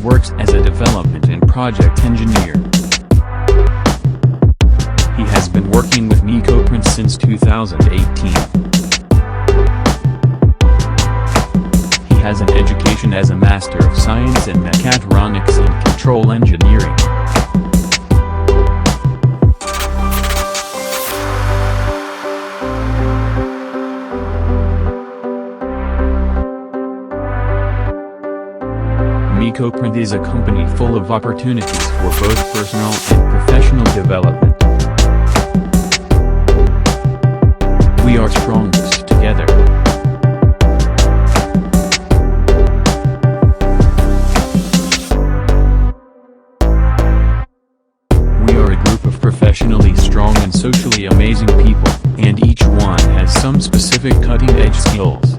works as a development and project engineer. He has been working with Mekoprint since 2018. He has an education as a Master of Science in Mechatronics and Control Engineering. Mekoprint is a company full of opportunities for both personal and professional development. We are strongest together. We are a group of professionally strong and socially amazing people, and each one has some specific cutting-edge skills.